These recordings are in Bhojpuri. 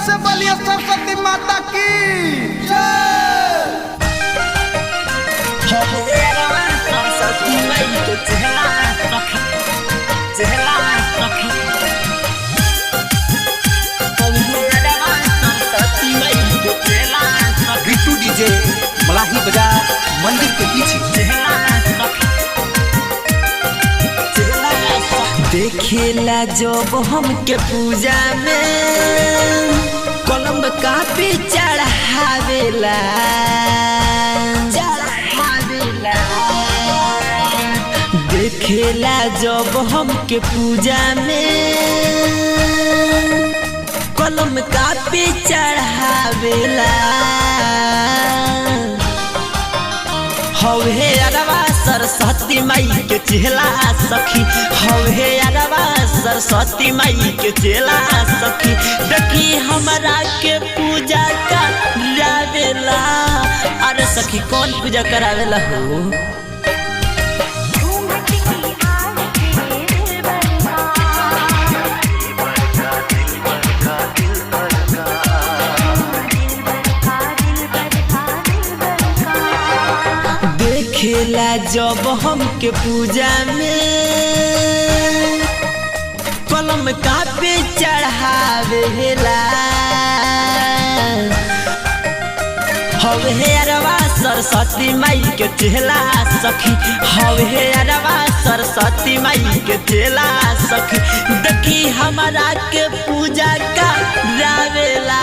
से बोलिए सरस्वती माता की बिट्टू डीजे मलाही बाजार मंदिर के पीछे देखेला जब हमके पूजा में कलम कापी चढ़ावेला देखेला जब हमके पूजा में कलम कापी चढ़ावेला हवे अरवा सरस्वती माई के चेला सखी हवे अरवा सरस्वती माई के चेला सखी देखी हमरा के पूजा करावेला। अरे सखी कौन पूजा करावेला हो देखेला जब हमके पूजा में कलम कापी चढ़ावेला हवे अरवा सरस्वती माई के चेला सखी हवे अरवा सरस्वती माई के चेला सखी देखी हमरा के पूजा करावेला।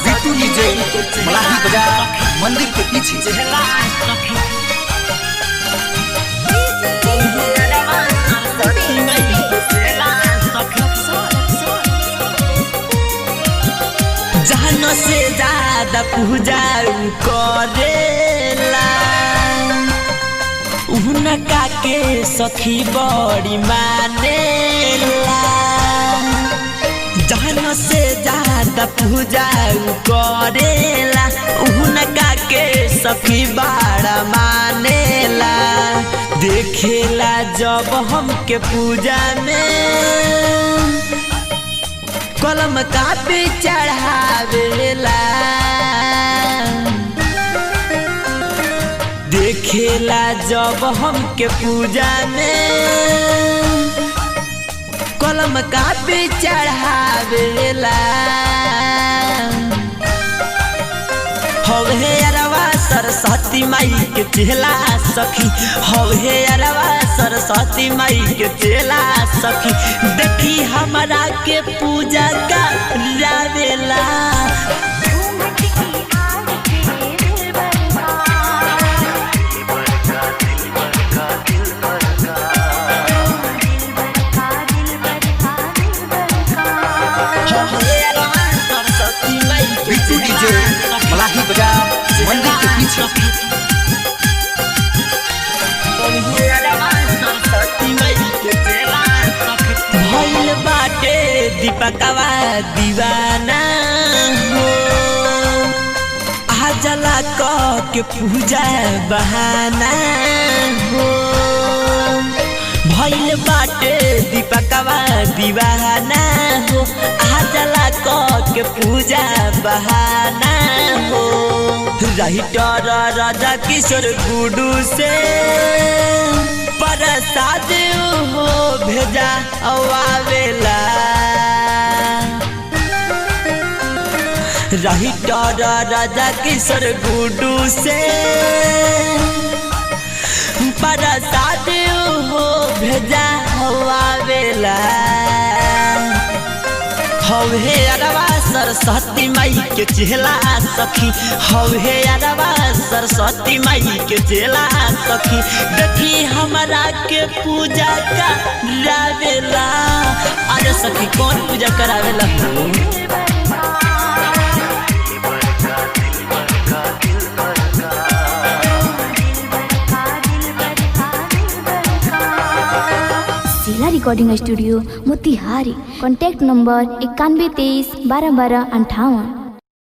बिट्टू डीजे मलाही बाजार मंदिर के पीछे जहन से ज्यादा पूजा करेला उनका के सखी बड़ी मानेला जहन से ज्यादा पूजा करेला उनका के सखी बड़ा मानेला देखेला जब हमके पूजा में कलम कापी चढ़ावेला देखेला जब हमके पूजा में कलम कापी चढ़ावेला हवे अरवा सरस्वती माई के चेला सखी हवे अरवा सरस्वती माई के चेला सखी देखी हमरा के पूजा करावेला। बिट्टू डीजे मलाही बाजार मंदिर के पीछे भइल बाटे दीपकवा दीवाना हो आजला कह के पूजा बहाना हो भइल बाटे दीपकवा दीवाना हो आजला कह के पूजा बहाना हो राइटर राजा किशोर गुडू से प्रसाद हो भेजा आवेला राइटर राजा किशोर गुडू से प्रसाद हो भेजा आवेला हवे अरवा सरस्वती माई के चेला सखी हवे अरवा सरस्वती माई के चेला सखी देखी हमरा के पूजा करावेला। अरे सखी कौन पूजा करावेला हो जिला recording studio Motihari. Contact number 9123 12 12 58।